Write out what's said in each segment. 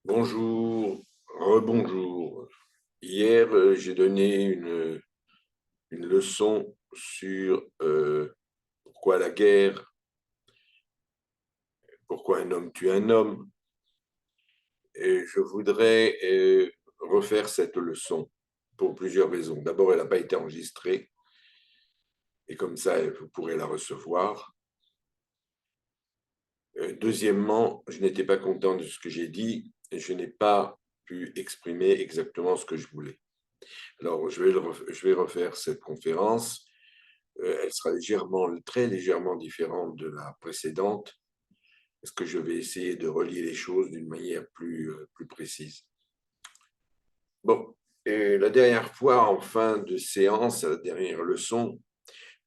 Bonjour, rebonjour. Hier, j'ai donné une leçon sur pourquoi la guerre, pourquoi un homme tue un homme, et je voudrais refaire cette leçon pour plusieurs raisons. D'abord, elle n'a pas été enregistrée, et comme ça, vous pourrez la recevoir. Deuxièmement, je n'étais pas content de ce que j'ai dit, et je n'ai pas pu exprimer exactement ce que je voulais. Alors, je vais refaire cette conférence. Elle sera très légèrement différente de la précédente, parce que je vais essayer de relier les choses d'une manière plus précise. Bon, et la dernière fois, en fin de séance, à la dernière leçon,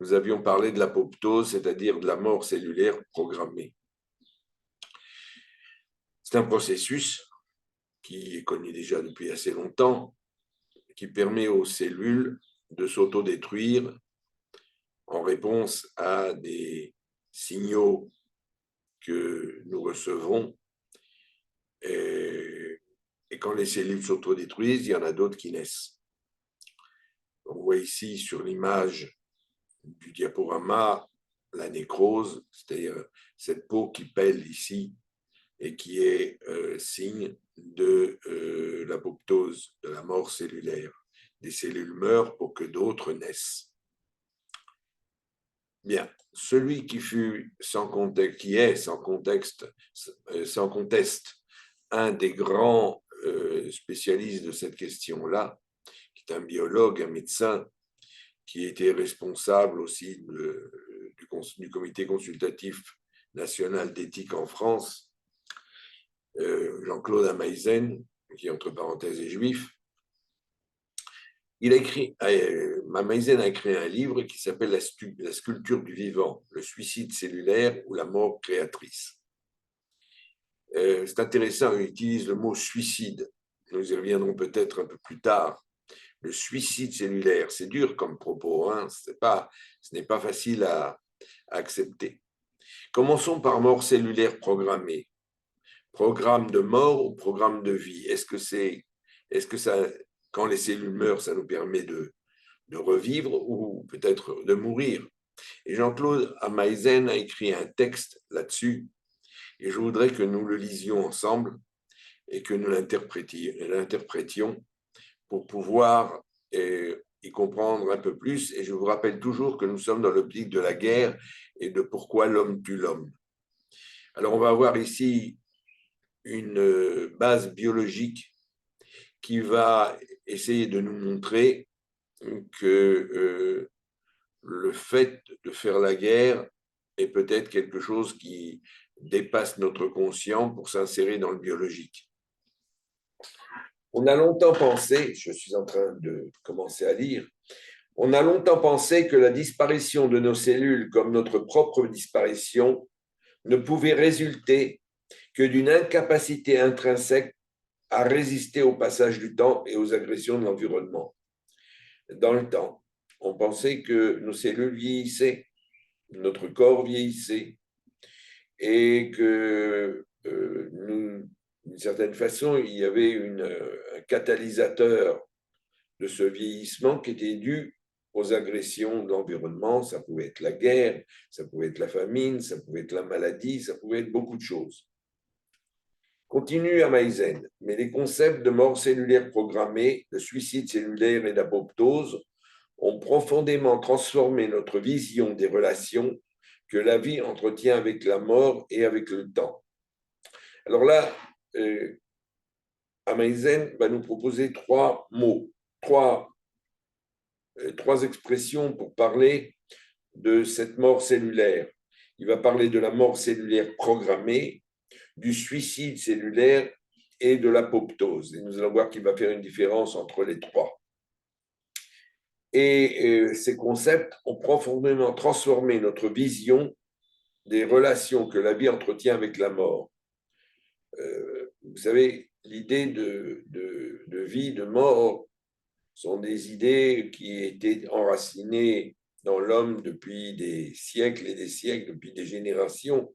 nous avions parlé de l'apoptose, c'est-à-dire de la mort cellulaire programmée. C'est un processus qui est connu déjà depuis assez longtemps, qui permet aux cellules de s'autodétruire en réponse à des signaux que nous recevons. Et quand les cellules s'autodétruisent, il y en a d'autres qui naissent. On voit ici sur l'image du diaporama la nécrose, c'est-à-dire cette peau qui pèle ici et qui est signe de l'apoptose, de la mort cellulaire. Des cellules meurent pour que d'autres naissent. Bien, celui qui fut qui est sans conteste, un des grands spécialistes de cette question-là, qui est un biologue, un médecin, qui était responsable aussi du comité consultatif national d'éthique en France, Jean-Claude Ameisen, qui entre parenthèses est juif. Ameisen a écrit un livre qui s'appelle La sculpture du vivant, le suicide cellulaire ou la mort créatrice. C'est intéressant, il utilise le mot suicide. Nous y reviendrons peut-être un peu plus tard. Le suicide cellulaire, c'est dur comme propos, hein, ce n'est pas facile à accepter. Commençons par mort cellulaire programmée. Programme de mort ou programme de vie? Est-ce que ça, quand les cellules meurent, ça nous permet de revivre ou peut-être de mourir? Et Jean-Claude Ameisen a écrit un texte là-dessus, et je voudrais que nous le lisions ensemble et que nous l'interprétions pour pouvoir y comprendre un peu plus. Et je vous rappelle toujours que nous sommes dans l'optique de la guerre et de pourquoi l'homme tue l'homme. Alors, on va avoir ici une base biologique qui va essayer de nous montrer que le fait de faire la guerre est peut-être quelque chose qui dépasse notre conscient pour s'insérer dans le biologique. On a longtemps pensé, je suis en train de commencer à lire, on a longtemps pensé que la disparition de nos cellules, comme notre propre disparition, ne pouvait résulter que d'une incapacité intrinsèque à résister au passage du temps et aux agressions de l'environnement. Dans le temps, on pensait que nos cellules vieillissaient, notre corps vieillissait, et que d'une certaine façon, il y avait un catalyseur de ce vieillissement qui était dû aux agressions de l'environnement. Ça pouvait être la guerre, ça pouvait être la famine, ça pouvait être la maladie, ça pouvait être beaucoup de choses. Continue Ameisen, mais les concepts de mort cellulaire programmée, de suicide cellulaire et d'apoptose ont profondément transformé notre vision des relations que la vie entretient avec la mort et avec le temps. Alors là, Ameisen va nous proposer trois mots, trois expressions pour parler de cette mort cellulaire. Il va parler de la mort cellulaire programmée, du suicide cellulaire et de l'apoptose. Et nous allons voir qu'il va faire une différence entre les trois. Et ces concepts ont profondément transformé notre vision des relations que la vie entretient avec la mort. Vous savez, l'idée de vie, de mort, sont des idées qui étaient enracinées dans l'homme depuis des siècles et des siècles, depuis des générations.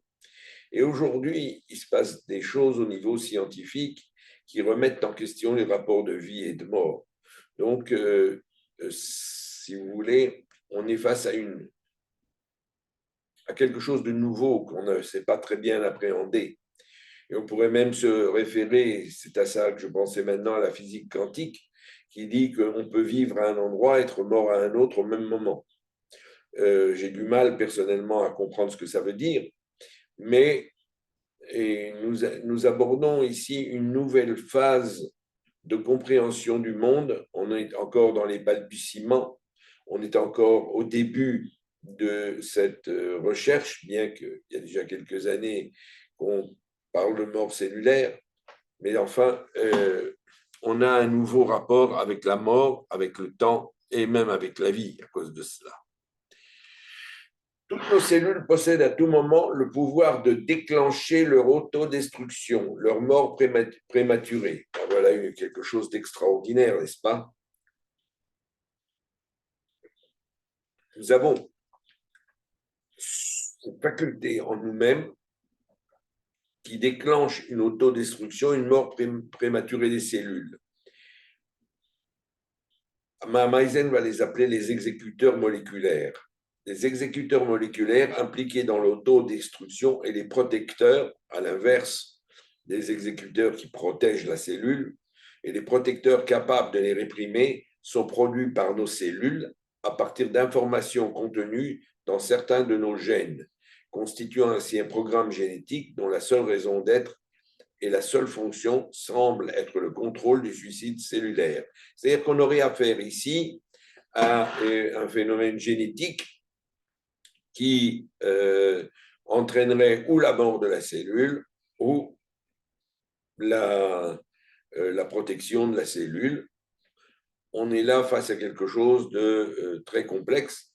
Et aujourd'hui, il se passe des choses au niveau scientifique qui remettent en question les rapports de vie et de mort. Donc, si vous voulez, on est face à quelque chose de nouveau qu'on ne sait pas très bien appréhender. Et on pourrait même se référer, c'est à ça que je pensais maintenant, à la physique quantique, qui dit qu'on peut vivre à un endroit, être mort à un autre au même moment. J'ai du mal personnellement à comprendre ce que ça veut dire, mais nous abordons ici une nouvelle phase de compréhension du monde. On est encore dans les balbutiements, on est encore au début de cette recherche, bien qu'il y a déjà quelques années qu'on parle de mort cellulaire, mais enfin, on a un nouveau rapport avec la mort, avec le temps et même avec la vie à cause de cela. Toutes nos cellules possèdent à tout moment le pouvoir de déclencher leur autodestruction, leur mort prématurée. Alors voilà quelque chose d'extraordinaire, n'est-ce pas? Nous avons cette faculté en nous-mêmes qui déclenche une autodestruction, une mort prématurée des cellules. Meisen va les appeler les exécuteurs moléculaires. Les exécuteurs moléculaires impliqués dans l'autodestruction et les protecteurs, à l'inverse des exécuteurs qui protègent la cellule, et les protecteurs capables de les réprimer sont produits par nos cellules à partir d'informations contenues dans certains de nos gènes, constituant ainsi un programme génétique dont la seule raison d'être et la seule fonction semble être le contrôle du suicide cellulaire. C'est-à-dire qu'on aurait affaire ici à un phénomène génétique qui entraînerait ou la mort de la cellule ou la protection de la cellule. On est là face à quelque chose de très complexe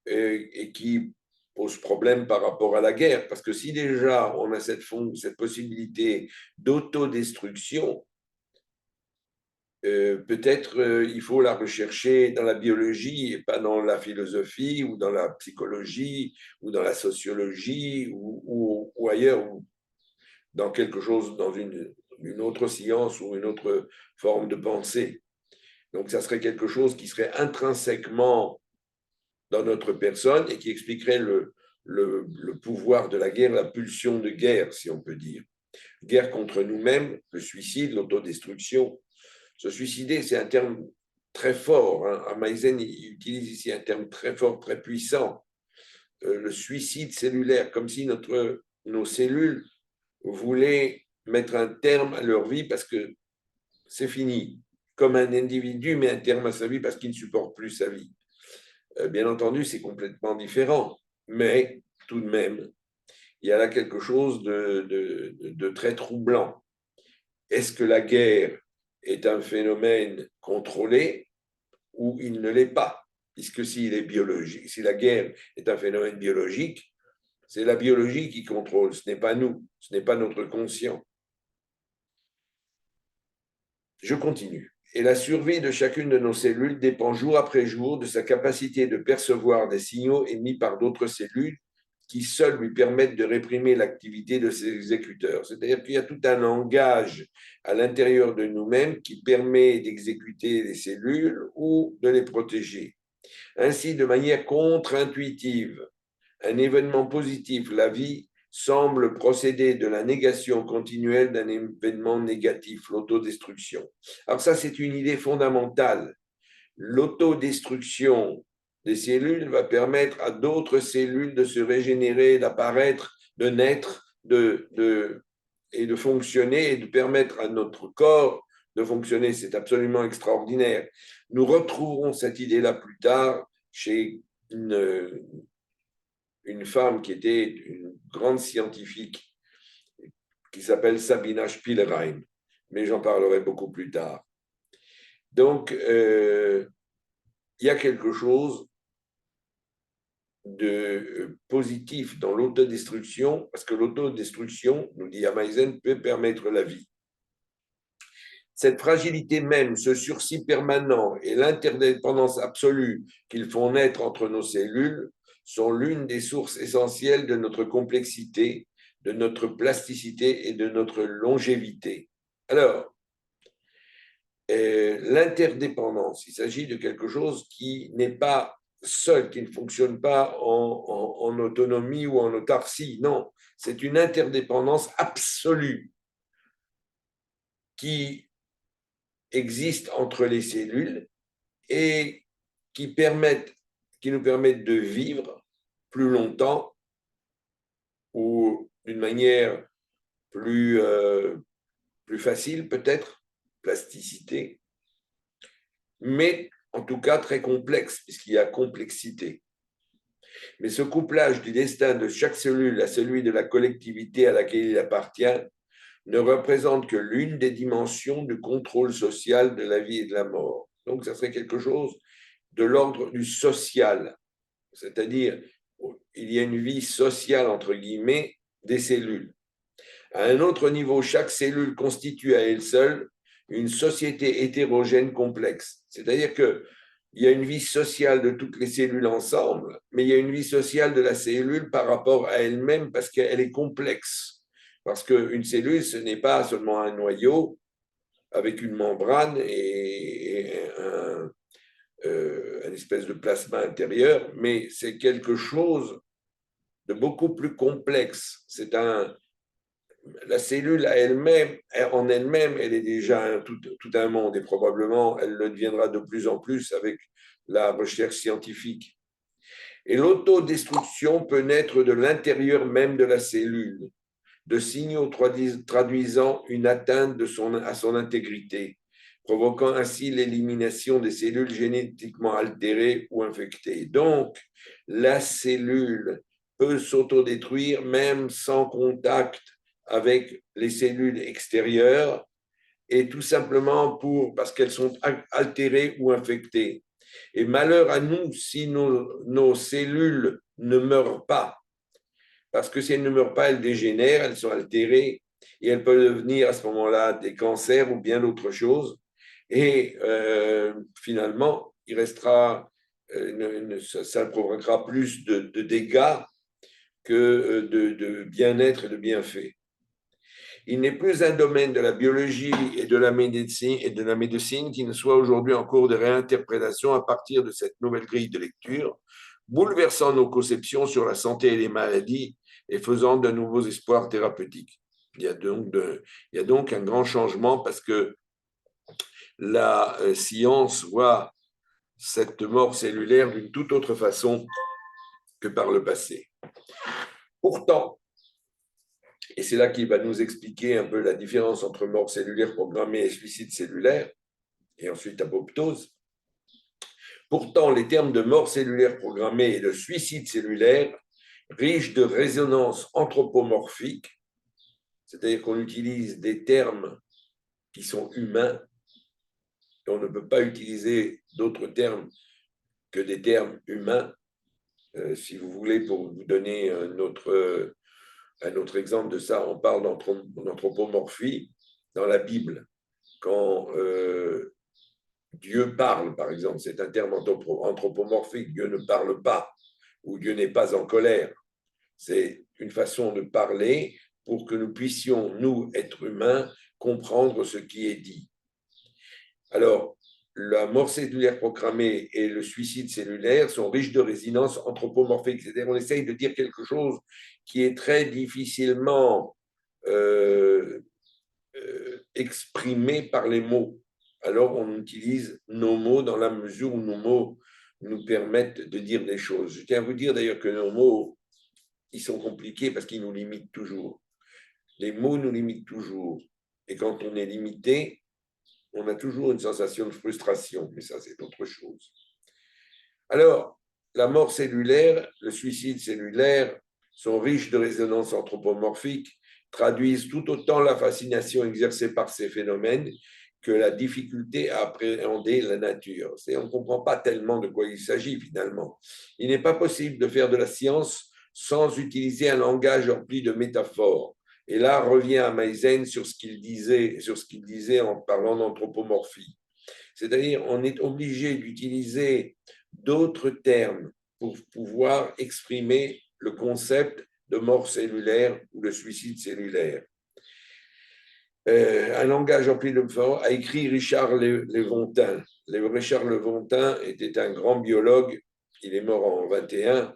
et qui pose problème par rapport à la guerre, parce que si déjà on a cette possibilité d'autodestruction, peut-être il faut la rechercher dans la biologie et pas dans la philosophie ou dans la psychologie ou dans la sociologie ou ailleurs, ou dans quelque chose, dans une autre science ou une autre forme de pensée. Donc ça serait quelque chose qui serait intrinsèquement dans notre personne et qui expliquerait le pouvoir de la guerre, la pulsion de guerre, si on peut dire. Guerre contre nous-mêmes, le suicide, l'autodestruction. Se suicider, c'est un terme très fort. Hein. Meisen utilise ici un terme très fort, très puissant. Le suicide cellulaire, comme si nos cellules voulaient mettre un terme à leur vie parce que c'est fini. Comme un individu met un terme à sa vie parce qu'il ne supporte plus sa vie. Bien entendu, c'est complètement différent, mais tout de même, il y a là quelque chose de très troublant. Est-ce que la guerre est un phénomène contrôlé ou il ne l'est pas? Puisque s'il est biologique, si la guerre est un phénomène biologique, c'est la biologie qui contrôle, ce n'est pas nous, ce n'est pas notre conscient. Je continue. Et la survie de chacune de nos cellules dépend jour après jour de sa capacité de percevoir des signaux émis par d'autres cellules qui seuls lui permettent de réprimer l'activité de ses exécuteurs. C'est-à-dire qu'il y a tout un langage à l'intérieur de nous-mêmes qui permet d'exécuter les cellules ou de les protéger. Ainsi, de manière contre-intuitive, un événement positif, la vie, semble procéder de la négation continuelle d'un événement négatif, l'autodestruction. Alors ça, c'est une idée fondamentale. L'autodestruction des cellules va permettre à d'autres cellules de se régénérer, d'apparaître, de naître, et de fonctionner et de permettre à notre corps de fonctionner. C'est absolument extraordinaire. Nous retrouverons cette idée-là plus tard chez une femme qui était une grande scientifique qui s'appelle Sabina Spielrein, mais j'en parlerai beaucoup plus tard. Donc, il y a quelque chose de positif dans l'autodestruction, parce que l'autodestruction, nous dit Meisen, peut permettre la vie. Cette fragilité même, ce sursis permanent et l'interdépendance absolue qu'ils font naître entre nos cellules sont l'une des sources essentielles de notre complexité, de notre plasticité et de notre longévité. Alors, l'interdépendance, il s'agit de quelque chose qui n'est pas seul, qui ne fonctionne pas en autonomie ou en autarcie. Non, c'est une interdépendance absolue qui existe entre les cellules et qui nous permettent de vivre plus longtemps ou d'une manière plus facile peut-être, plasticité, mais en tout cas très complexe, puisqu'il y a complexité. Mais ce couplage du destin de chaque cellule à celui de la collectivité à laquelle il appartient ne représente que l'une des dimensions du contrôle social de la vie et de la mort. Donc, ça serait quelque chose de l'ordre du social, c'est-à-dire il y a une vie sociale, entre guillemets, des cellules. À un autre niveau, chaque cellule constitue à elle seule une société hétérogène complexe. C'est-à-dire qu'il y a une vie sociale de toutes les cellules ensemble, mais il y a une vie sociale de la cellule par rapport à elle-même parce qu'elle est complexe. Parce qu'une cellule, ce n'est pas seulement un noyau avec une membrane et une espèce de plasma intérieur, mais c'est quelque chose de beaucoup plus complexe. La cellule elle-même, en elle-même, elle est déjà tout un monde et probablement elle le deviendra de plus en plus avec la recherche scientifique. Et l'autodestruction peut naître de l'intérieur même de la cellule, de signaux traduisant une atteinte à son intégrité, provoquant ainsi l'élimination des cellules génétiquement altérées ou infectées. Donc, la cellule peut s'autodétruire même sans contact avec les cellules extérieures et tout simplement parce qu'elles sont altérées ou infectées. Et malheur à nous si nos cellules ne meurent pas, parce que si elles ne meurent pas, elles dégénèrent, elles sont altérées et elles peuvent devenir à ce moment-là des cancers ou bien d'autres choses. Et finalement, il restera, ça provoquera plus de dégâts que de bien-être et de bienfaits. Il n'est plus un domaine de la biologie et de la médecine qui ne soit aujourd'hui en cours de réinterprétation à partir de cette nouvelle grille de lecture, bouleversant nos conceptions sur la santé et les maladies et faisant de nouveaux espoirs thérapeutiques. Il y a donc un grand changement parce que la science voit cette mort cellulaire d'une toute autre façon que par le passé. Pourtant, et c'est là qu'il va nous expliquer un peu la différence entre mort cellulaire programmée et suicide cellulaire, et ensuite apoptose. Pourtant, les termes de mort cellulaire programmée et de suicide cellulaire, riches de résonances anthropomorphiques, c'est-à-dire qu'on utilise des termes qui sont humains, et on ne peut pas utiliser d'autres termes que des termes humains. Si vous voulez, pour vous donner un autre exemple de ça, on parle d'anthropomorphie dans la Bible. Quand Dieu parle, par exemple, c'est un terme anthropomorphique, Dieu ne parle pas, ou Dieu n'est pas en colère. C'est une façon de parler pour que nous puissions, nous, êtres humains, comprendre ce qui est dit. Alors, la mort cellulaire programmée et le suicide cellulaire sont riches de résonances anthropomorphiques. C'est-à-dire qu'on essaye de dire quelque chose qui est très difficilement exprimé par les mots. Alors, on utilise nos mots dans la mesure où nos mots nous permettent de dire des choses. Je tiens à vous dire d'ailleurs que nos mots, ils sont compliqués parce qu'ils nous limitent toujours. Les mots nous limitent toujours. Et quand on est limité, on a toujours une sensation de frustration, mais ça, c'est autre chose. Alors, la mort cellulaire, le suicide cellulaire sont riches de résonances anthropomorphiques, traduisent tout autant la fascination exercée par ces phénomènes que la difficulté à appréhender la nature. On ne comprend pas tellement de quoi il s'agit finalement. Il n'est pas possible de faire de la science sans utiliser un langage rempli de métaphores. Et là revient à Meisen sur ce qu'il disait en parlant d'anthropomorphie. C'est-à-dire, on est obligé d'utiliser d'autres termes pour pouvoir exprimer le concept de mort cellulaire ou de suicide cellulaire. Un langage empli de forme, a écrit Richard Levontin. Richard Levontin était un grand biologue, il est mort en 21,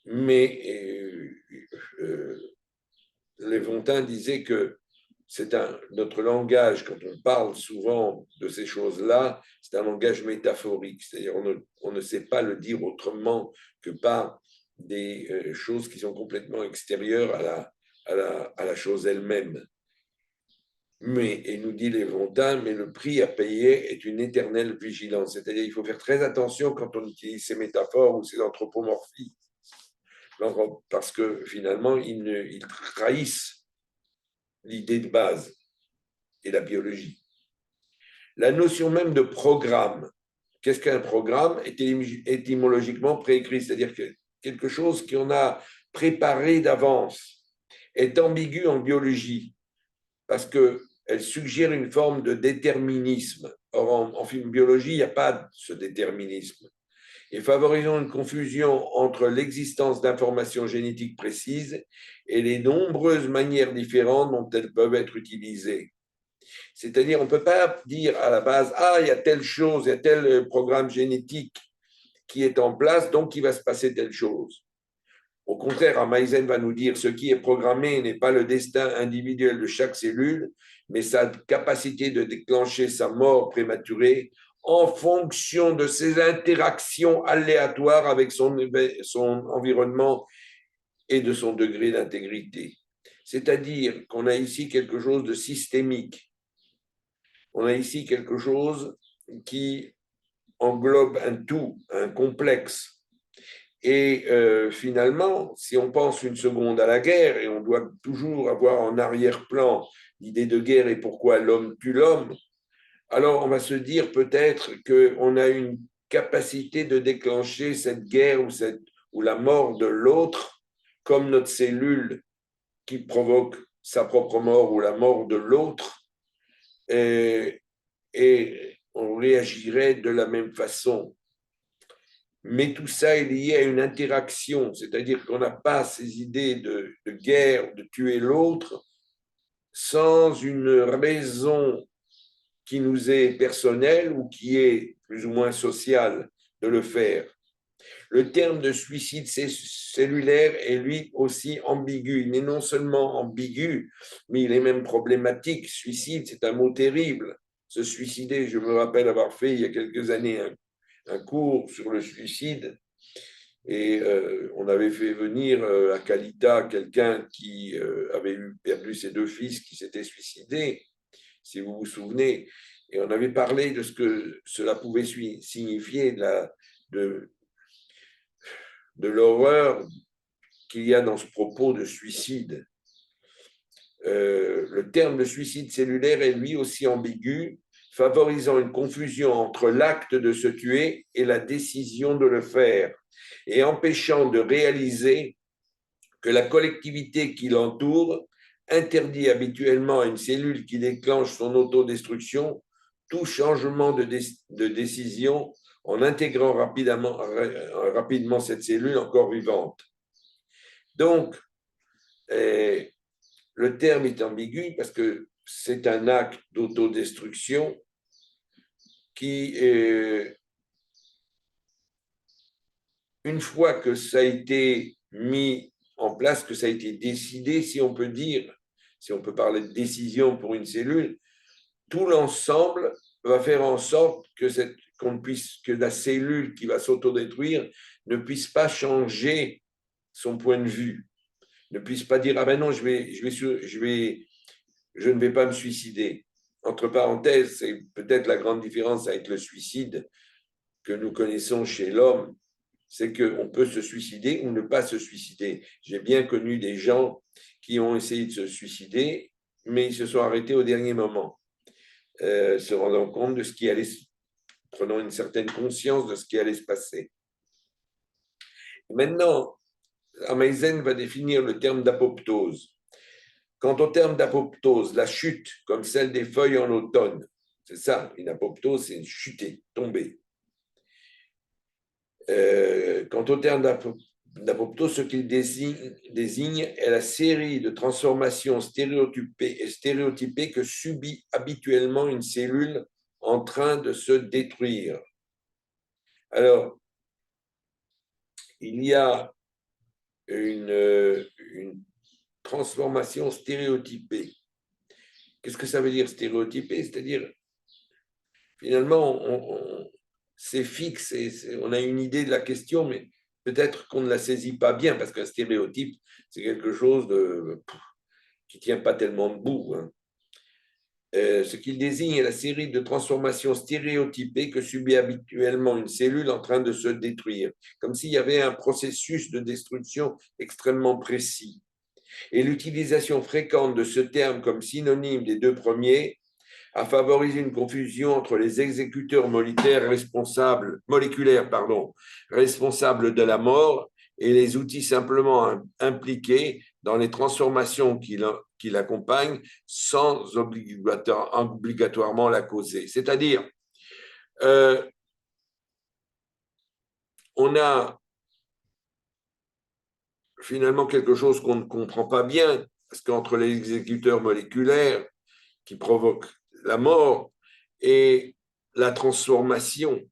mais Levontin disait que notre langage, quand on parle souvent de ces choses-là, c'est un langage métaphorique, c'est-à-dire on ne sait pas le dire autrement que par des choses qui sont complètement extérieures à la chose elle-même. Mais, et nous dit Léventin, mais le prix à payer est une éternelle vigilance. C'est-à-dire qu'il faut faire très attention quand on utilise ces métaphores ou ces anthropomorphies, parce que finalement, ils trahissent l'idée de base et la biologie. La notion même de programme, qu'est-ce qu'un programme? Est étymologiquement préécrit, c'est-à-dire que quelque chose qu'on a préparé d'avance, est ambigu en biologie, parce qu'elle suggère une forme de déterminisme. Or, en biologie, il n'y a pas ce déterminisme. Et favorisant une confusion entre l'existence d'informations génétiques précises et les nombreuses manières différentes dont elles peuvent être utilisées. C'est-à-dire, on ne peut pas dire à la base, ah, il y a telle chose, il y a tel programme génétique qui est en place, donc il va se passer telle chose. Au contraire, Ameisen va nous dire ce qui est programmé n'est pas le destin individuel de chaque cellule, mais sa capacité de déclencher sa mort prématurée en fonction de ses interactions aléatoires avec son environnement et de son degré d'intégrité. C'est-à-dire qu'on a ici quelque chose de systémique. On a ici quelque chose qui englobe un tout, un complexe. Et finalement, si on pense une seconde à la guerre, et on doit toujours avoir en arrière-plan l'idée de guerre et pourquoi l'homme tue l'homme, alors on va se dire peut-être qu'on a une capacité de déclencher cette guerre ou la mort de l'autre comme notre cellule qui provoque sa propre mort ou la mort de l'autre, et on réagirait de la même façon. Mais tout ça est lié à une interaction, c'est-à-dire qu'on n'a pas ces idées de guerre, de tuer l'autre, sans une raison qui nous est personnelle ou qui est plus ou moins sociale de le faire. Le terme de suicide cellulaire est lui aussi ambigu. Il est non seulement ambigu, mais il est même problématique. Suicide, c'est un mot terrible. Se suicider, je me rappelle avoir fait il y a quelques années un cours sur le suicide. Et on avait fait venir à Calita quelqu'un qui avait perdu ses deux fils, qui s'était suicidé, si vous vous souvenez. Et on avait parlé de ce que cela pouvait signifier, de l'horreur qu'il y a dans ce propos de suicide. Le terme de suicide cellulaire est lui aussi ambigu, favorisant une confusion entre l'acte de se tuer et la décision de le faire, et empêchant de réaliser que la collectivité qui l'entoure interdit habituellement à une cellule qui déclenche son autodestruction tout changement de décision en intégrant rapidement cette cellule encore vivante. Donc, le terme est ambigu parce que c'est un acte d'autodestruction qui, une fois que ça a été mis en place, que ça a été décidé, si on peut dire, si on peut parler de décision pour une cellule, tout l'ensemble va faire en sorte que la cellule qui va s'autodétruire ne puisse pas changer son point de vue, ne puisse pas dire ah ben non, je ne vais pas me suicider. Entre parenthèses, c'est peut-être la grande différence avec le suicide que nous connaissons chez l'homme, c'est qu'on peut se suicider ou ne pas se suicider. J'ai bien connu des gens qui ont essayé de se suicider, mais ils se sont arrêtés au dernier moment, se rendant compte de ce qui allait, prenant une certaine conscience de ce qui allait se passer. Maintenant, Ameisen va définir le terme d'apoptose. Quant au terme d'apoptose, la chute, comme celle des feuilles en automne, c'est ça, une apoptose, c'est une chuter, tomber. Quant au terme d'apoptose, ce qu'il désigne est la série de transformations stéréotypées que subit habituellement une cellule en train de se détruire. Alors, il y a une transformation stéréotypée. Qu'est-ce que ça veut dire stéréotypé? C'est-à-dire, finalement, c'est fixe et on a une idée de la question, mais peut-être qu'on ne la saisit pas bien parce qu'un stéréotype, c'est quelque chose qui ne tient pas tellement debout. Hein. Ce qu'il désigne est la série de transformations stéréotypées que subit habituellement une cellule en train de se détruire, comme s'il y avait un processus de destruction extrêmement précis. Et l'utilisation fréquente de ce terme comme synonyme des deux premiers a favorisé une confusion entre les exécuteurs moléculaires responsables de la mort et les outils simplement impliqués dans les transformations qui l'accompagnent sans obligatoirement la causer. C'est-à-dire, on a finalement quelque chose qu'on ne comprend pas bien, parce qu'entre les exécuteurs moléculaires qui provoquent la mort et la transformation,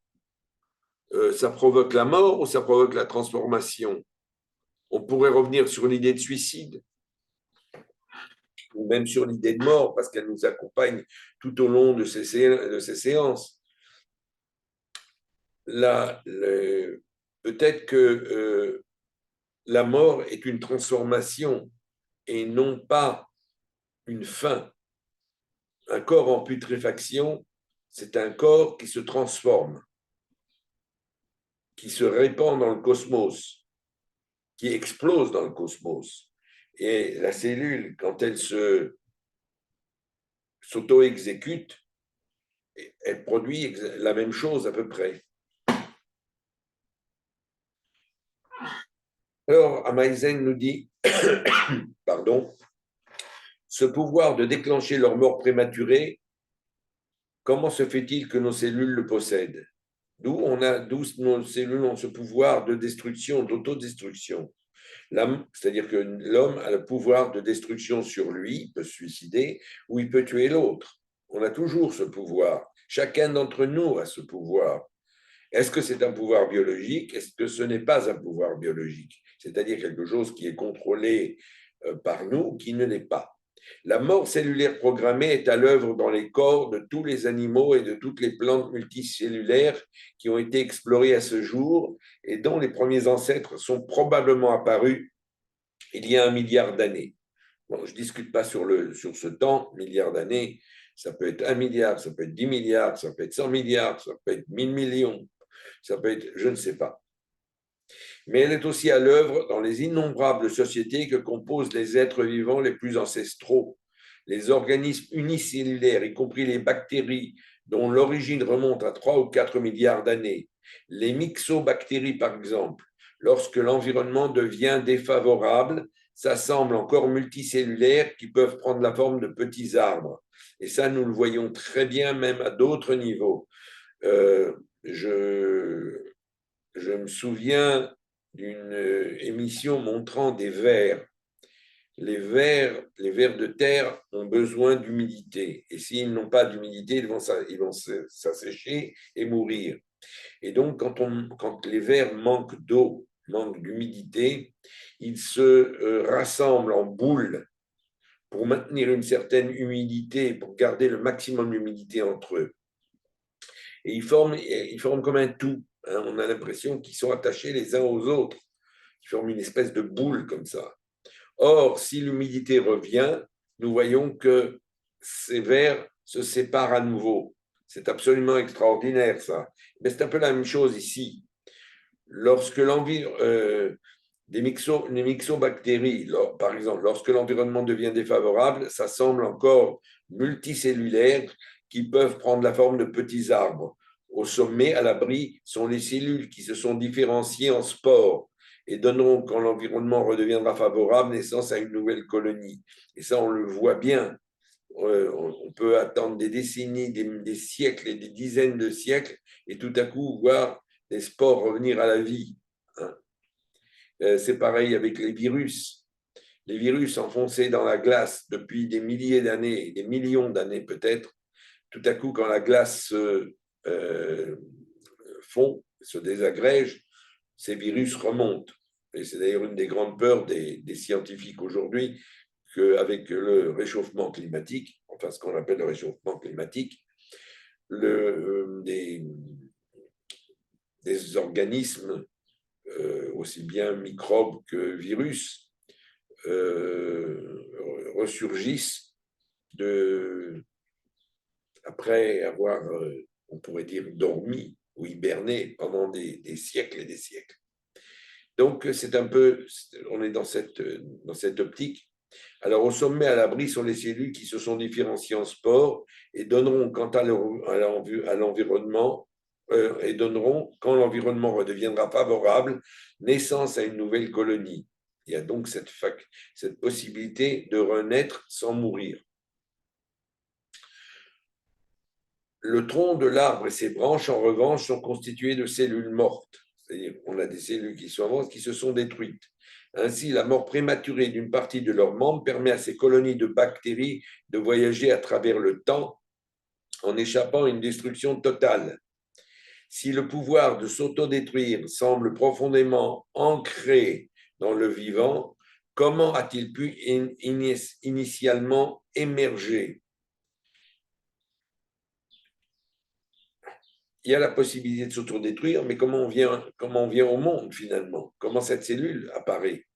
ça provoque la mort ou ça provoque la transformation? On pourrait revenir sur l'idée de suicide, ou même sur l'idée de mort, parce qu'elle nous accompagne tout au long de ces séances. Là, peut-être que la mort est une transformation et non pas une fin. Un corps en putréfaction, c'est un corps qui se transforme, qui se répand dans le cosmos, qui explose dans le cosmos. Et la cellule, quand elle s'auto-exécute, elle produit la même chose à peu près. Alors, Amaisen nous dit, pardon, ce pouvoir de déclencher leur mort prématurée, comment se fait-il que nos cellules le possèdent? D'où nos cellules ont ce pouvoir de destruction, d'autodestruction. C'est-à-dire que l'homme a le pouvoir de destruction sur lui, il peut se suicider ou il peut tuer l'autre. On a toujours ce pouvoir. Chacun d'entre nous a ce pouvoir. Est-ce que c'est un pouvoir biologique? Est-ce que ce n'est pas un pouvoir biologique? C'est-à-dire quelque chose qui est contrôlé par nous, qui ne l'est pas. La mort cellulaire programmée est à l'œuvre dans les corps de tous les animaux et de toutes les plantes multicellulaires qui ont été explorées à ce jour et dont les premiers ancêtres sont probablement apparus il y a 1 milliard d'années. Bon, je ne discute pas sur ce temps, milliard d'années, ça peut être 1 milliard, ça peut être 10 milliards, ça peut être 100 milliards, ça peut être 1000 millions, ça peut être, je ne sais pas. Mais elle est aussi à l'œuvre dans les innombrables sociétés que composent les êtres vivants les plus ancestraux, les organismes unicellulaires, y compris les bactéries, dont l'origine remonte à 3 ou 4 milliards d'années, les myxobactéries par exemple, lorsque l'environnement devient défavorable, s'assemblent en corps multicellulaires qui peuvent prendre la forme de petits arbres. Et ça, nous le voyons très bien même à d'autres niveaux. Je me souviens d'une émission montrant des vers. Les vers de terre ont besoin d'humidité. Et s'ils n'ont pas d'humidité, ils vont s'assécher et mourir. Et donc, quand les vers manquent d'eau, manquent d'humidité, ils se rassemblent en boules pour maintenir une certaine humidité, pour garder le maximum d'humidité entre eux. Et ils forment comme un tout. Hein. On a l'impression qu'ils sont attachés les uns aux autres. Ils forment une espèce de boule comme ça. Or, si l'humidité revient, nous voyons que ces vers se séparent à nouveau. C'est absolument extraordinaire, ça. Mais c'est un peu la même chose ici. Lorsque les myxobactéries, par exemple, lorsque l'environnement devient défavorable, ça semble encore multicellulaire qui peuvent prendre la forme de petits arbres. Au sommet, à l'abri, sont les cellules qui se sont différenciées en spores et donneront, quand l'environnement redeviendra favorable, naissance à une nouvelle colonie. Et ça, on le voit bien. On peut attendre des décennies, des siècles et des dizaines de siècles, et tout à coup voir les spores revenir à la vie. Hein. C'est pareil avec les virus. Les virus enfoncés dans la glace depuis des milliers d'années, des millions d'années peut-être, tout à coup, quand la glace se fond, se désagrège, ces virus remontent. Et c'est d'ailleurs une des grandes peurs des scientifiques aujourd'hui, qu'avec le réchauffement climatique, enfin ce qu'on appelle le réchauffement climatique, des organismes, aussi bien microbes que virus, ressurgissent après avoir, on pourrait dire, dormi ou hiberné pendant des siècles et des siècles. Donc, c'est un peu, on est dans cette optique. Alors, au sommet, à l'abri sont les cellules qui se sont différenciées en spores et donneront, quant à l'environnement, et donneront, quand l'environnement redeviendra favorable, naissance à une nouvelle colonie. Il y a donc cette possibilité de renaître sans mourir. Le tronc de l'arbre et ses branches, en revanche, sont constitués de cellules mortes. C'est-à-dire qu'on a des cellules qui sont mortes, qui se sont détruites. Ainsi, la mort prématurée d'une partie de leurs membres permet à ces colonies de bactéries de voyager à travers le temps en échappant à une destruction totale. Si le pouvoir de s'autodétruire semble profondément ancré dans le vivant, comment a-t-il pu initialement émerger? Il y a la possibilité de s'autodétruire, mais comment on vient au monde finalement? Comment cette cellule apparaît?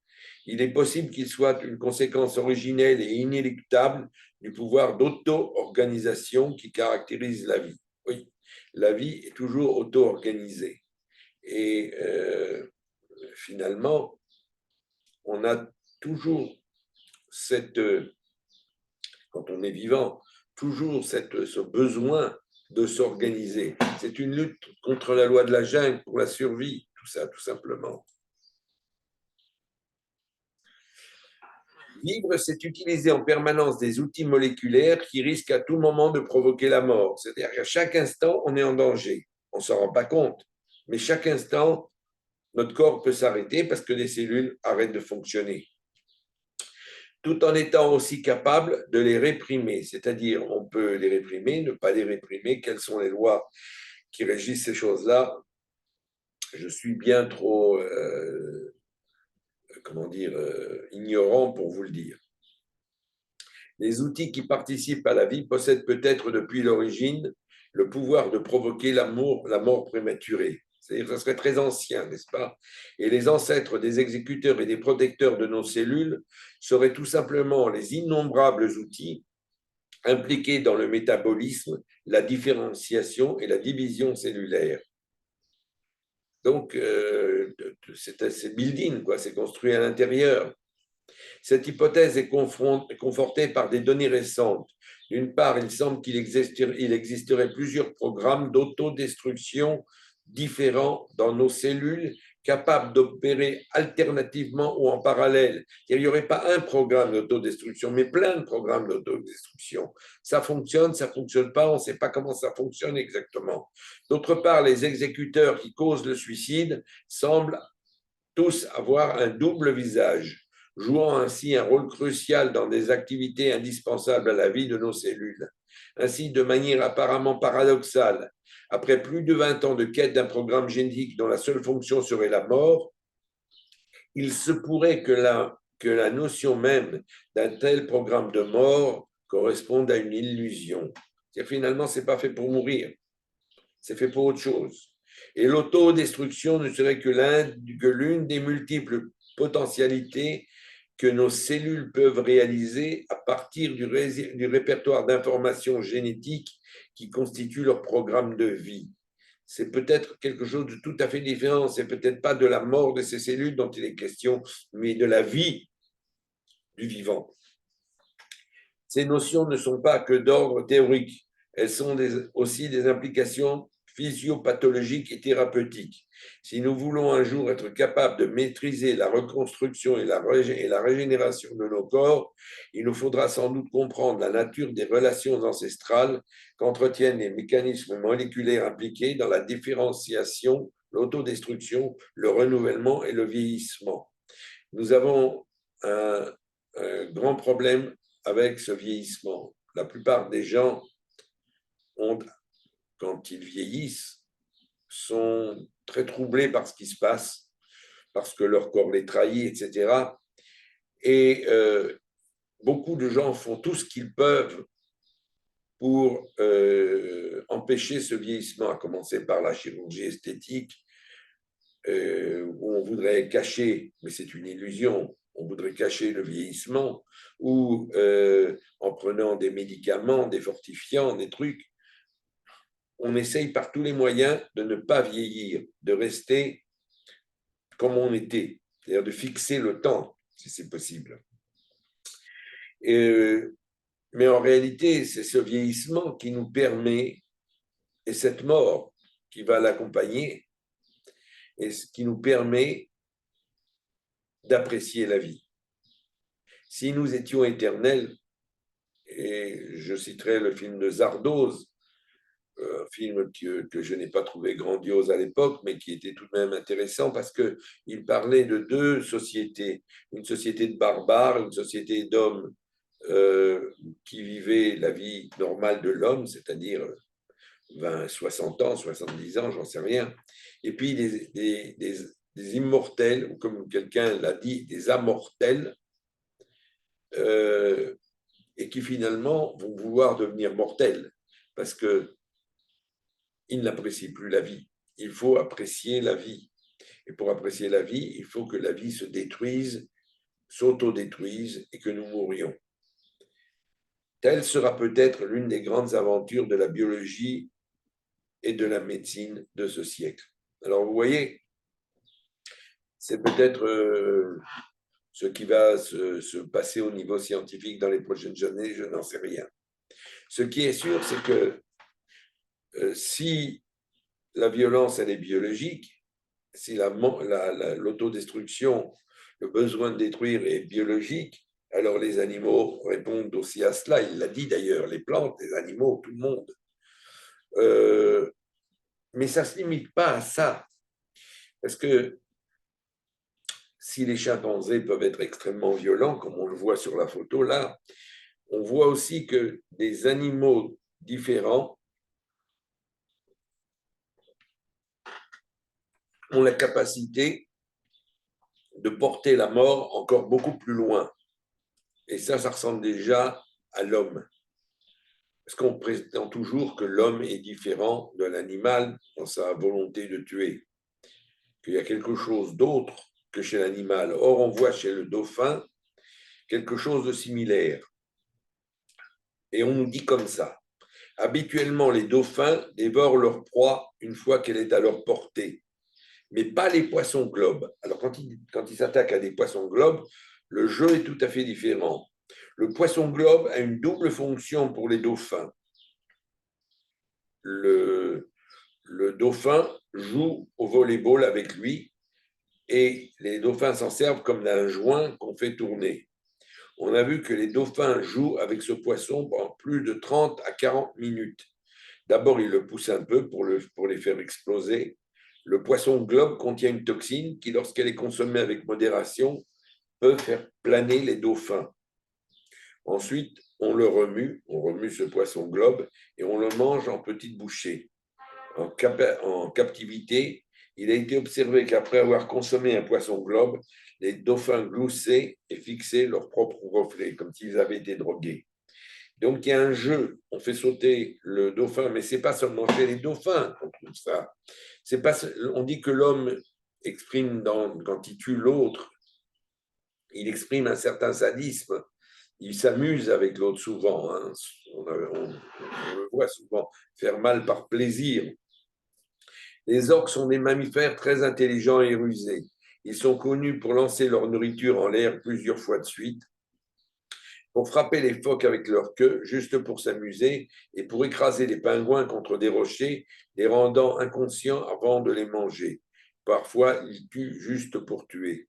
Il est possible qu'il soit une conséquence originelle et inéluctable du pouvoir d'auto-organisation qui caractérise la vie. Oui, la vie est toujours auto-organisée. Et finalement, on a toujours quand on est vivant, toujours ce besoin de s'organiser. C'est une lutte contre la loi de la jungle pour la survie, tout ça, tout simplement. Vivre, c'est utiliser en permanence des outils moléculaires qui risquent à tout moment de provoquer la mort. C'est-à-dire qu'à chaque instant, on est en danger. On ne s'en rend pas compte. Mais chaque instant, notre corps peut s'arrêter parce que les cellules arrêtent de fonctionner. Tout en étant aussi capable de les réprimer. C'est-à-dire, on peut les réprimer, ne pas les réprimer. Quelles sont les lois qui régissent ces choses-là? Je suis bien trop, ignorant pour vous le dire. Les outils qui participent à la vie possèdent peut-être depuis l'origine le pouvoir de provoquer la mort prématurée. C'est-à-dire que ça serait très ancien, n'est-ce pas? Et les ancêtres des exécuteurs et des protecteurs de nos cellules seraient tout simplement les innombrables outils impliqués dans le métabolisme, la différenciation et la division cellulaire. Donc, c'est built-in, quoi, c'est construit à l'intérieur. Cette hypothèse est confortée par des données récentes. D'une part, il semble qu'il existerait plusieurs programmes d'autodestruction différents dans nos cellules, capables d'opérer alternativement ou en parallèle. Il n'y aurait pas un programme d'autodestruction, mais plein de programmes d'autodestruction. Ça fonctionne pas, on ne sait pas comment ça fonctionne exactement. D'autre part, les exécuteurs qui causent le suicide semblent tous avoir un double visage, jouant ainsi un rôle crucial dans des activités indispensables à la vie de nos cellules. Ainsi, de manière apparemment paradoxale, après plus de 20 ans de quête d'un programme génétique dont la seule fonction serait la mort, il se pourrait que la notion même d'un tel programme de mort corresponde à une illusion. Finalement, ce n'est pas fait pour mourir, c'est fait pour autre chose. Et l'autodestruction ne serait que l'une des multiples potentialités que nos cellules peuvent réaliser à partir du répertoire d'informations génétiques qui constitue leur programme de vie. C'est peut-être quelque chose de tout à fait différent. C'est peut-être pas de la mort de ces cellules dont il est question, mais de la vie du vivant. Ces notions ne sont pas que d'ordre théorique. Elles sont aussi des implications physiopathologiques et thérapeutiques. Si nous voulons un jour être capables de maîtriser la reconstruction et la régénération de nos corps, il nous faudra sans doute comprendre la nature des relations ancestrales qu'entretiennent les mécanismes moléculaires impliqués dans la différenciation, l'autodestruction, le renouvellement et le vieillissement. nous avons un grand problème avec ce vieillissement. La plupart des gens, quand ils vieillissent, sont très troublés par ce qui se passe, parce que leur corps les trahit, etc. Et beaucoup de gens font tout ce qu'ils peuvent pour empêcher ce vieillissement, à commencer par la chirurgie esthétique, où on voudrait cacher, mais c'est une illusion, on voudrait cacher le vieillissement, ou en prenant des médicaments, des fortifiants, des trucs. On essaye par tous les moyens de ne pas vieillir, de rester comme on était, c'est-à-dire de fixer le temps, si c'est possible. Mais en réalité, c'est ce vieillissement qui nous permet, et cette mort qui va l'accompagner, et ce qui nous permet d'apprécier la vie. Si nous étions éternels, et je citerai le film de Zardoz, un film que je n'ai pas trouvé grandiose à l'époque, mais qui était tout de même intéressant parce qu'il parlait de deux sociétés, une société de barbares, une société d'hommes qui vivaient la vie normale de l'homme, c'est-à-dire 20, 60 ans, 70 ans, j'en sais rien, et puis des immortels, ou comme quelqu'un l'a dit, des amortels, et qui finalement vont vouloir devenir mortels, parce que ils n'apprécient plus la vie. Il faut apprécier la vie. Et pour apprécier la vie, il faut que la vie se détruise, s'autodétruise et que nous mourions. Telle sera peut-être l'une des grandes aventures de la biologie et de la médecine de ce siècle. Alors vous voyez, c'est peut-être ce qui va se passer au niveau scientifique dans les prochaines années, je n'en sais rien. Ce qui est sûr, c'est que si la violence, elle est biologique, si l'autodestruction, le besoin de détruire est biologique, alors les animaux répondent aussi à cela. Il l'a dit d'ailleurs, les plantes, les animaux, tout le monde. Mais ça ne se limite pas à ça. Parce que si les chimpanzés peuvent être extrêmement violents, comme on le voit sur la photo là, on voit aussi que des animaux différents ont la capacité de porter la mort encore beaucoup plus loin. Et ça ressemble déjà à l'homme. Parce qu'on prétend toujours que l'homme est différent de l'animal dans sa volonté de tuer, qu'il y a quelque chose d'autre que chez l'animal. Or, on voit chez le dauphin quelque chose de similaire. Et on nous dit comme ça. Habituellement, les dauphins dévorent leur proie une fois qu'elle est à leur portée, mais pas les poissons globes. Alors, quand ils s'attaquent à des poissons globes, le jeu est tout à fait différent. Le poisson globe a une double fonction pour les dauphins. Le dauphin joue au volleyball avec lui et les dauphins s'en servent comme d'un joint qu'on fait tourner. On a vu que les dauphins jouent avec ce poisson pendant plus de 30 à 40 minutes. D'abord, ils le poussent un peu pour les faire exploser. Le poisson globe contient une toxine qui, lorsqu'elle est consommée avec modération, peut faire planer les dauphins. Ensuite, on remue ce poisson globe et on le mange en petites bouchées. En captivité, il a été observé qu'après avoir consommé un poisson globe, les dauphins gloussaient et fixaient leur propre reflet, comme s'ils avaient été drogués. Donc, il y a un jeu, on fait sauter le dauphin, mais ce n'est pas seulement chez les dauphins qu'on trouve ça. On dit que l'homme exprime, quand il tue l'autre, il exprime un certain sadisme. Il s'amuse avec l'autre souvent. Hein. On le voit souvent faire mal par plaisir. Les orques sont des mammifères très intelligents et rusés. Ils sont connus pour lancer leur nourriture en l'air plusieurs fois de suite, pour frapper les phoques avec leur queue, juste pour s'amuser, et pour écraser les pingouins contre des rochers, les rendant inconscients avant de les manger. Parfois, ils tuent juste pour tuer.